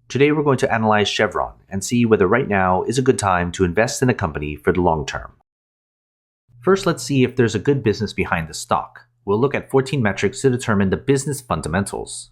Today we're going to analyze Chevron and see whether right now is a good time to invest in a company for the long term. First, let's see if there's a good business behind the stock. We'll look at 14 metrics to determine the business fundamentals.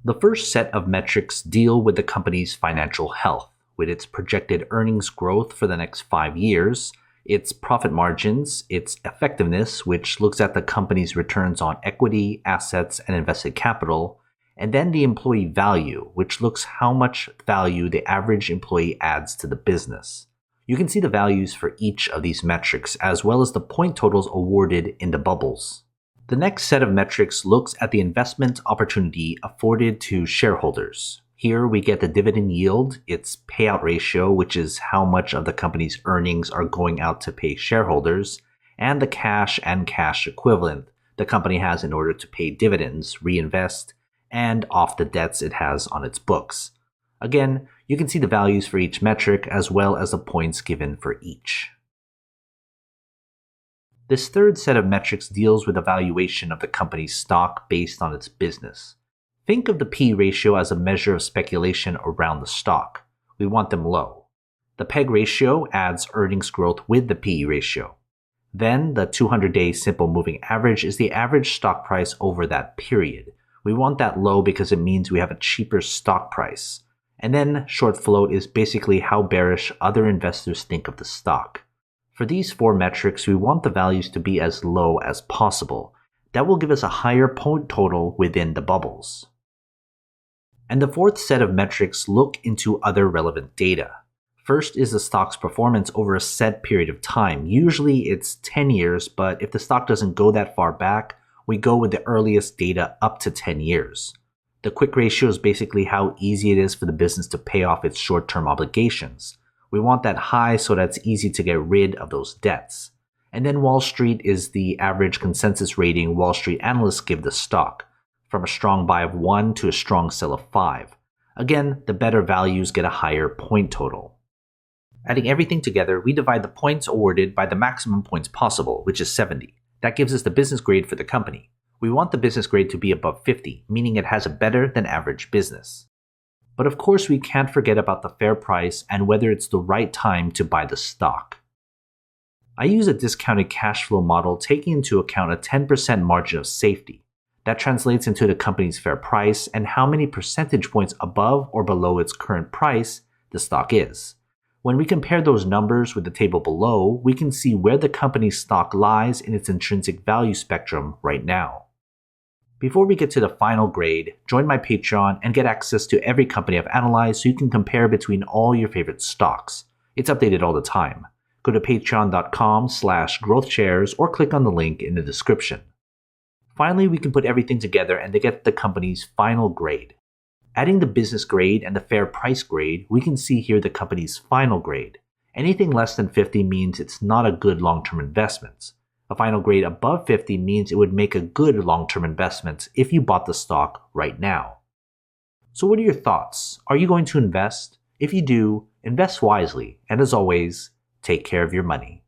The first set of metrics deal with the company's financial health, with its projected earnings growth for the next 5 years, its profit margins, its effectiveness, which looks at the company's returns on equity, assets, and invested capital, and then the employee value, which looks how much value the average employee adds to the business. You can see the values for each of these metrics, as well as the point totals awarded in the bubbles. The next set of metrics looks at the investment opportunity afforded to shareholders. Here we get the dividend yield, its payout ratio, which is how much of the company's earnings are going out to pay shareholders, and the cash and cash equivalent the company has in order to pay dividends, reinvest, and off the debts it has on its books. Again, you can see the values for each metric as well as the points given for each. This third set of metrics deals with the valuation of the company's stock based on its business. Think of the P ratio as a measure of speculation around the stock. We want them low. The PEG ratio adds earnings growth with the PE ratio. Then the 200-day simple moving average is the average stock price over that period. We want that low because it means we have a cheaper stock price. And then short float is basically how bearish other investors think of the stock. For these 4 metrics, we want the values to be as low as possible. That will give us a higher point total within the bubbles. And the fourth set of metrics look into other relevant data. First is the stock's performance over a set period of time. Usually it's 10 years, but if the stock doesn't go that far back, we go with the earliest data up to 10 years. The quick ratio is basically how easy it is for the business to pay off its short-term obligations. We want that high so that it's easy to get rid of those debts. And then Wall Street is the average consensus rating Wall Street analysts give the stock, from a strong buy of 1 to a strong sell of 5. Again, the better values get a higher point total. Adding everything together, we divide the points awarded by the maximum points possible, which is 70. That gives us the business grade for the company. We want the business grade to be above 50, meaning it has a better than average business. But of course, we can't forget about the fair price and whether it's the right time to buy the stock. I use a discounted cash flow model taking into account a 10% margin of safety. That translates into the company's fair price and how many percentage points above or below its current price the stock is. When we compare those numbers with the table below, we can see where the company's stock lies in its intrinsic value spectrum right now. Before we get to the final grade, join my Patreon and get access to every company I've analyzed so you can compare between all your favorite stocks. It's updated all the time. Go to patreon.com/growthshares or click on the link in the description. Finally, we can put everything together and to get the company's final grade. Adding the business grade and the fair price grade, we can see here the company's final grade. Anything less than 50 means it's not a good long-term investment. A final grade above 50 means it would make a good long-term investment if you bought the stock right now. So what are your thoughts? Are you going to invest? If you do, invest wisely, and as always, take care of your money.